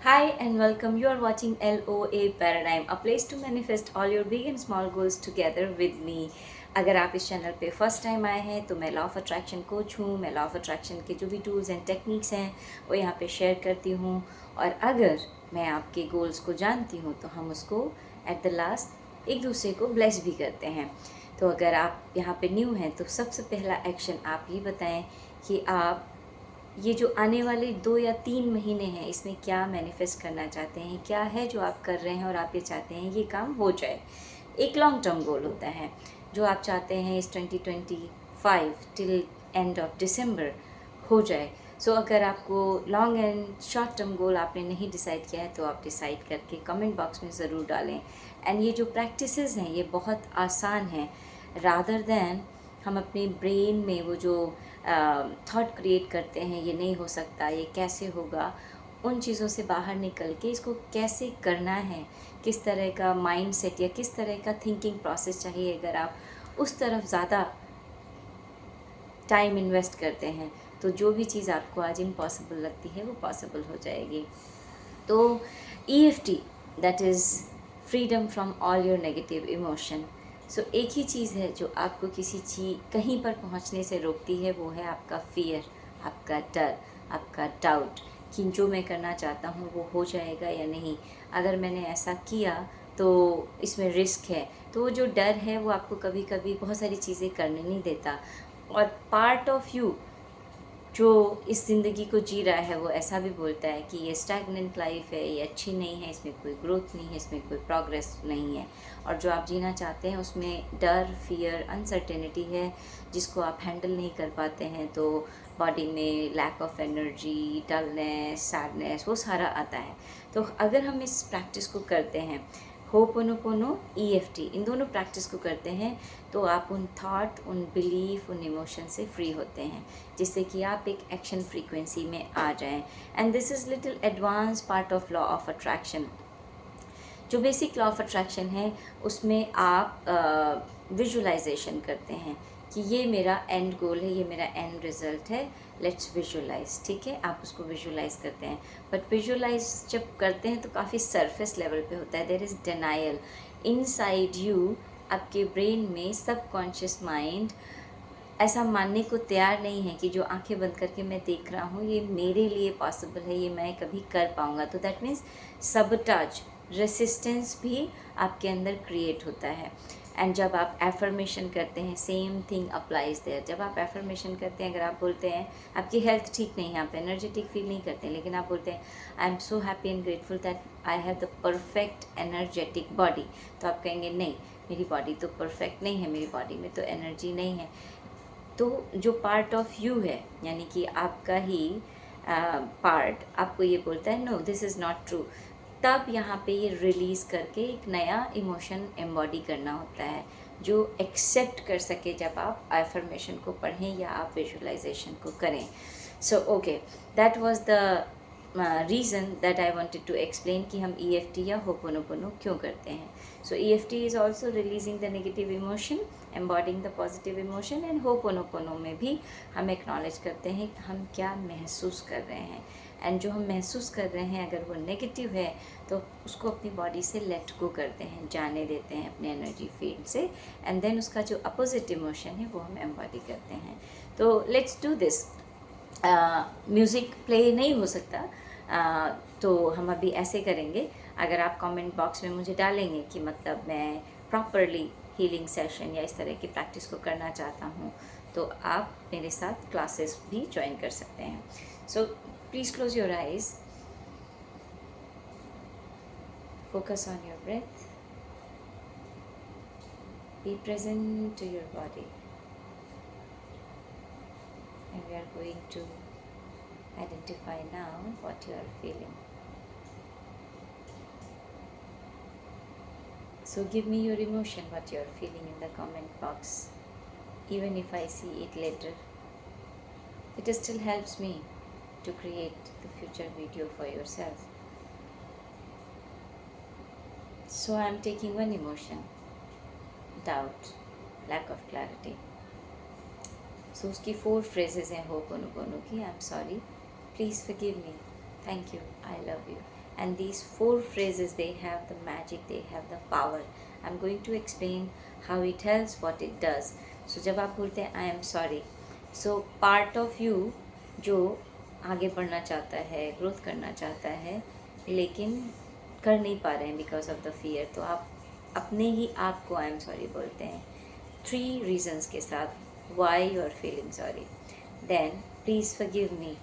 Hi and welcome. You are watching LOA Paradigm, a place to manifest all your big and small goals together with me. अगर आप इस channel पे first time आए हैं तो मैं लॉ ऑफ अट्रैक्शन कोच हूँ। मैं लॉ ऑफ अट्रैक्शन के जो भी टूल्स एंड टेक्निक्स हैं वो यहाँ पे शेयर करती हूँ, और अगर मैं आपके गोल्स को जानती हूँ तो हम उसको एट द लास्ट एक दूसरे को ब्लेस भी करते हैं। तो अगर आप यहाँ पे न्यू हैं तो सबसे पहला एक्शन आप ये बताएं कि आप ये जो आने वाले 2 या 3 महीने हैं इसमें क्या मैनिफेस्ट करना चाहते हैं, क्या है जो आप कर रहे हैं और आप ये चाहते हैं ये काम हो जाए। एक लॉन्ग टर्म गोल होता है जो आप चाहते हैं इस 2025 टिल एंड ऑफ दिसंबर हो जाए। सो अगर आपको long and short term goal आपने नहीं डिसाइड किया है तो आप डिसाइड करके कमेंट बॉक्स में ज़रूर डालें। एंड ये जो प्रैक्टिसेस हैं ये बहुत आसान हैं, रादर दैन हम अपने ब्रेन में वो जो थॉट क्रिएट करते हैं ये नहीं हो सकता, ये कैसे होगा, उन चीज़ों से बाहर निकल के इसको कैसे करना है, किस तरह का माइंड सेट या किस तरह का थिंकिंग प्रोसेस चाहिए, अगर आप उस तरफ ज़्यादा टाइम इन्वेस्ट करते हैं तो जो भी चीज़ आपको आज इम्पॉसिबल लगती है वो पॉसिबल हो जाएगी। तो EFT, that is freedom from all your negative emotion. So एक ही चीज़ है जो आपको किसी चीज़ कहीं पर पहुंचने से रोकती है, वो है आपका फियर, आपका डर, आपका डाउट कि जो मैं करना चाहता हूँ वो हो जाएगा या नहीं, अगर मैंने ऐसा किया तो इसमें रिस्क है। तो वो जो डर है वो आपको कभी कभी बहुत सारी चीज़ें करने नहीं देता, और पार्ट ऑफ यू जो इस ज़िंदगी को जी रहा है वो ऐसा भी बोलता है कि ये स्टैगनेंट लाइफ है, ये अच्छी नहीं है, इसमें कोई ग्रोथ नहीं है, इसमें कोई प्रोग्रेस नहीं है। और जो आप जीना चाहते हैं उसमें डर, फियर, अनसर्टेनिटी है जिसको आप हैंडल नहीं कर पाते हैं, तो बॉडी में lack of energy, dullness, sadness, वो सारा आता है। तो अगर हम इस प्रैक्टिस को करते हैं, होपोनोपोनो, EFT, इन दोनों प्रैक्टिस को करते हैं तो आप उन थॉट, उन बिलीफ, उन इमोशन से फ्री होते हैं, जिससे कि आप एक एक्शन फ्रीक्वेंसी में आ जाएं। And this is little advance part of law of attraction. जो बेसिक लॉ ऑफ अट्रैक्शन है उसमें आप विजुलाइजेशन करते हैं कि ये मेरा एंड गोल है, ये मेरा एंड रिजल्ट है, लेट्स विजुलाइज। ठीक है, आप उसको विजुलाइज करते हैं, बट विजुलाइज जब करते हैं तो काफ़ी सरफेस लेवल पे होता है। There is denial inside you. आपके ब्रेन में सबकॉन्शियस माइंड ऐसा मानने को तैयार नहीं है कि जो आंखें बंद करके मैं देख रहा हूँ ये मेरे लिए पॉसिबल है, ये मैं कभी कर पाऊँगा। तो दैट मीन्स सबटाज, रेसिस्टेंस भी आपके अंदर क्रिएट होता है। एंड जब आप एफर्मेशन करते हैं, सेम थिंग अप्लाइज देयर। जब आप एफर्मेशन करते हैं, अगर आप बोलते हैं आपकी हेल्थ ठीक नहीं है, आप एनर्जेटिक फील नहीं करते हैं, लेकिन आप बोलते हैं I am so happy and grateful that I have the perfect energetic body, तो आप कहेंगे नहीं, मेरी बॉडी तो परफेक्ट नहीं है, मेरी बॉडी में तो एनर्जी नहीं है। तो जो पार्ट ऑफ यू है, यानी कि आपका ही पार्ट आपको ये बोलता है no, this is not true. तब यहाँ पे ये रिलीज़ करके एक नया इमोशन एम्बॉडी करना होता है जो एक्सेप्ट कर सके जब आप एफर्मेशन को पढ़ें या आप विजुअलाइजेशन को करें। So okay, that was the reason that I wanted to explain कि हम EFT या होपोनोपोनो क्यों करते हैं। So EFT is also releasing the negative emotion, embodying the positive emotion, and Ho'oponopono में भी हम एक्नॉलेज करते हैं कि हम क्या महसूस कर रहे हैं। एंड जो हम महसूस कर रहे हैं अगर वो नेगेटिव है तो उसको अपनी बॉडी से लेट गो करते हैं, जाने देते हैं अपने एनर्जी फील्ड से, एंड देन उसका जो अपोजिट इमोशन है वो हम एम्बॉडी करते हैं। तो let's do this. Music play नहीं हो सकता, तो हम अभी ऐसे करेंगे। अगर आप कमेंट बॉक्स में मुझे डालेंगे कि मतलब मैं प्रॉपरली हीलिंग सेशन या इस तरह की प्रैक्टिस को करना चाहता हूँ तो आप मेरे साथ क्लासेस भी ज्वाइन कर सकते हैं। So please close your eyes, focus on your breath, be present to your body, and we are going to identify now what you are feeling. So give me your emotion, what you are feeling in the comment box. Even if I see it later, it still helps me to create the future video for yourself. So I am taking one emotion, doubt, lack of clarity. So उसकी 4 phrases हैं ho'oponopono की। आई am sorry, please forgive me, thank you, I love you. And these 4 phrases, they have the magic, they have the power. I'm going to explain how it helps, what it does. So जब आप बोलते हैं आई am sorry, so part of you जो आगे बढ़ना चाहता है, growth करना चाहता है, लेकिन कर नहीं पा रहे हैं बिकॉज ऑफ द फियर, तो आप अपने ही आप को आई एम सॉरी बोलते हैं 3 रीजंस के साथ why you are feeling sorry. Then please forgive me,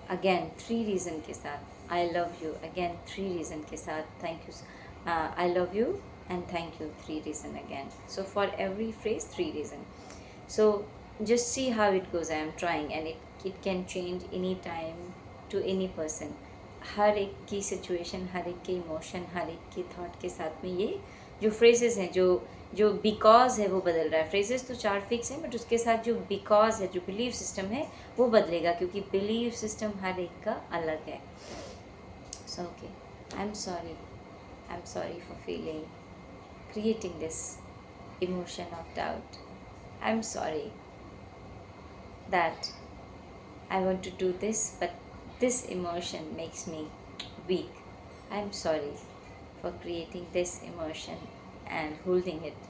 again 3 reason के साथ. I love you, again 3 reason के साथ. Thank you, I love you and thank you, 3 reason again. So for every phrase 3 reason. So just see how it goes. I am trying, and it can change any time to any person. हर एक की situation, हर एक के emotion, हर एक के thought के साथ में ये जो फ्रेजेस हैं, जो बिकॉज है वो बदल रहा है. फ्रेजेस तो 4 फिक्स हैं, बट उसके साथ जो बिकॉज है, जो बिलीव सिस्टम है, वो बदलेगा, क्योंकि बिलीव सिस्टम हर एक का अलग है. So okay, I am sorry for feeling, creating this emotion of doubt. I'm sorry that I want to do this, but this emotion makes me weak. I'm sorry for creating this emotion and holding it.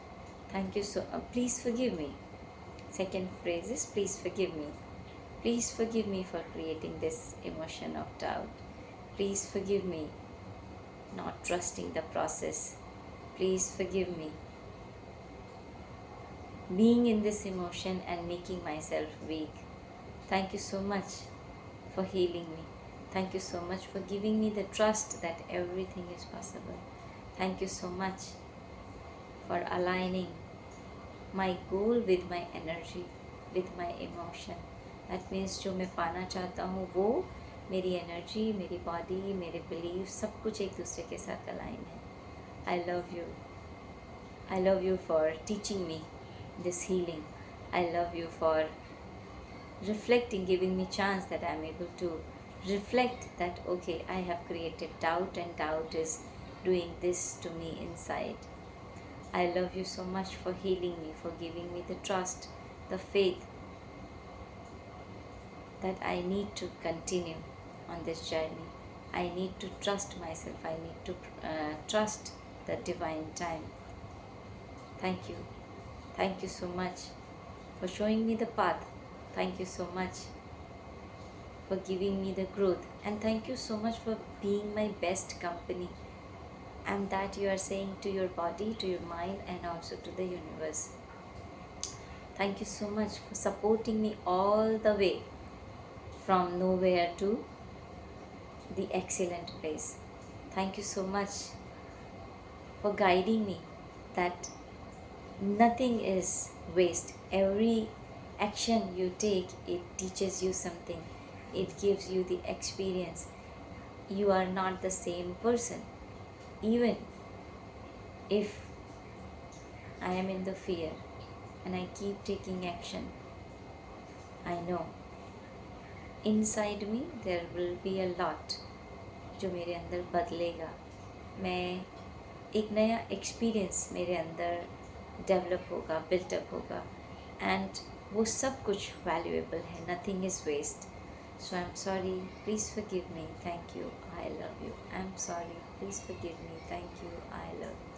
Thank you please forgive me. Second phrase is please forgive me. Please forgive me for creating this emotion of doubt. Please forgive me not trusting the process. Please forgive me being in this emotion and making myself weak. Thank you so much for healing me. Thank you so much for giving me the trust that everything is possible. Thank you so much for aligning my goal with my energy, with my emotion. That means जो मैं पाना चाहता हूँ वो मेरी energy, मेरी body, मेरे believe, सब कुछ एक दूसरे के साथ अलाइन है. I love you. I love you for teaching me this healing. I love you for reflecting, giving me chance that I am able to reflect that okay, I have created doubt and doubt is doing this to me inside. I love you so much for healing me, for giving me the trust, the faith that I need to continue on this journey. I need to trust myself. I need to trust the divine time. Thank you. Thank you so much for showing me the path. Thank you so much for giving me the growth. And thank you so much for being my best company. And that you are saying to your body, to your mind, and also to the universe. Thank you so much for supporting me all the way from nowhere to the excellent place. Thank you so much for guiding me that nothing is waste. Every action you take, it teaches you something. It gives you the experience. You are not the same person. Even if I am in the fear and I keep taking action, I know inside me there will be a lot जो मेरे अंदर बदलेगा. मैं एक नया experience मेरे अंदर develop होगा, बिल्टअप होगा, एंड वो सब कुछ वैल्यूएबल है. Nothing is waste. So I am sorry, please forgive me, thank you, I love you. I am sorry, please forgive me, thank you, I love you.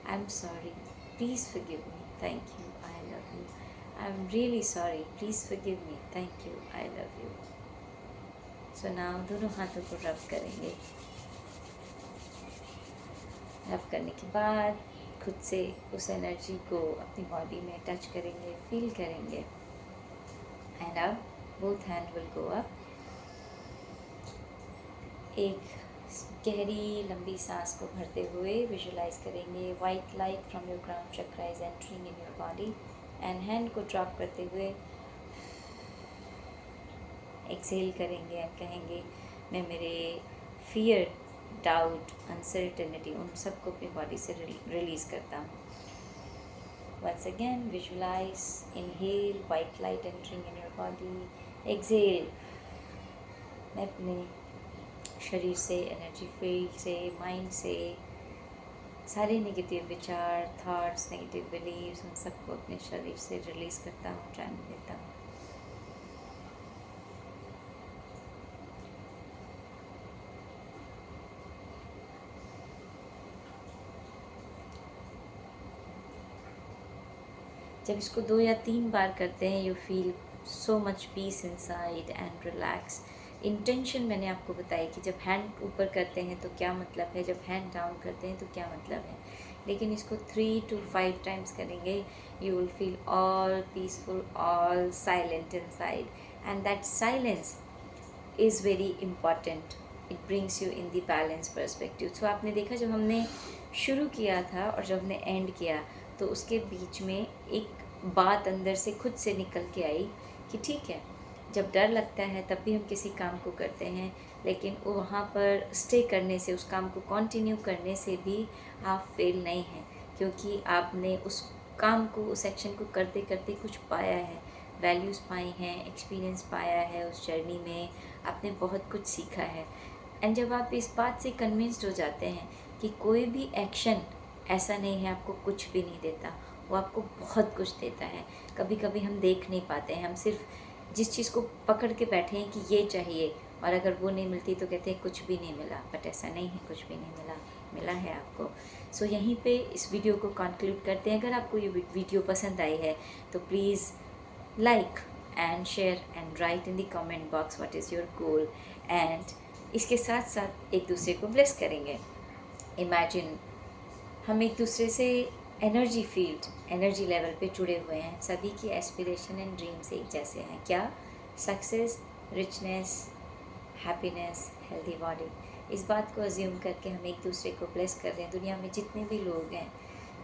I am sorry, please forgive me, thank you, I love you. I am really sorry, please forgive me, thank you, I love you. So now दोनों हाथों को रब करेंगे. रब करने के बाद खुद से उस एनर्जी को अपनी बॉडी में टच करेंगे, फील करेंगे. एंड अब both hand will go up. एक गहरी लंबी सांस को भरते हुए विजुलाइज करेंगे white light from your crown chakra is entering in your body. And hand को ड्रॉप करते हुए एक्सेल करेंगे एंड कहेंगे मैं मेरे फियर, डाउट, अनसर्टेनिटी, उन सबको अपनी बॉडी से रिलीज़ करता हूँ. Once again visualise, inhale white light entering in your body. Exhale, मैं अपने शरीर से, एनर्जी फील्ड से, माइंड से सारे नेगेटिव विचार, थॉट्स, नेगेटिव बिलीव्स, उन सबको अपने शरीर से रिलीज़ करता हूँ, जाने देता हूँ. जब इसको 2 या 3 बार करते हैं, you feel so much peace inside and relax. Intention मैंने आपको बताई कि जब हैंड ऊपर करते हैं तो क्या मतलब है, जब हैंड डाउन करते हैं तो क्या मतलब है। लेकिन इसको 3 to 5 टाइम्स करेंगे, you will feel all peaceful, all silent inside, and that silence is very important. It brings you in the balance perspective. So आपने देखा जब हमने शुरू किया था और जब हमने एंड किया, तो उसके बीच में एक बात अंदर से खुद से निकल के आई कि ठीक है, जब डर लगता है तब भी हम किसी काम को करते हैं, लेकिन वो वहाँ पर स्टे करने से, उस काम को कंटिन्यू करने से भी आप फेल नहीं हैं, क्योंकि आपने उस काम को, उस एक्शन को करते करते कुछ पाया है, वैल्यूज़ पाई हैं, एक्सपीरियंस पाया है, उस जर्नी में आपने बहुत कुछ सीखा है। एंड जब आप इस बात से कन्विंस्ड हो जाते हैं कि कोई भी एक्शन ऐसा नहीं है आपको कुछ भी नहीं देता, वो आपको बहुत कुछ देता है। कभी कभी हम देख नहीं पाते हैं, हम सिर्फ जिस चीज़ को पकड़ के बैठे हैं कि ये चाहिए, और अगर वो नहीं मिलती तो कहते हैं कुछ भी नहीं मिला, बट ऐसा नहीं है, कुछ भी नहीं मिला, मिला है आपको। सो यहीं पे इस वीडियो को कंक्लूड करते हैं। अगर आपको ये वीडियो पसंद आई है तो please like and share and write in the comment box what is your goal, and इसके साथ साथ एक दूसरे को ब्लेस करेंगे। इमेजिन हम एक दूसरे से एनर्जी फील्ड, एनर्जी लेवल पे जुड़े हुए हैं, सभी की एस्पिरेशन एंड ड्रीम्स एक जैसे हैं। क्या? Success, richness, happiness, healthy body. इस बात को अज्यूम करके हम एक दूसरे को ब्लेस कर रहे हैं। दुनिया में जितने भी लोग हैं,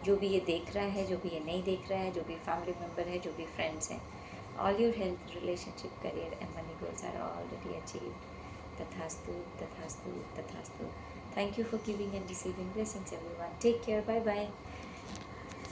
जो भी ये देख रहा है, जो भी ये नहीं देख रहा है, जो भी फैमिली मेम्बर है, जो भी फ्रेंड्स हैं, all your health, relationship, career and money goals are already achieved. Tathastu, Tathastu, Tathastu. Thank you for giving and receiving blessings, everyone. Take care. Bye bye.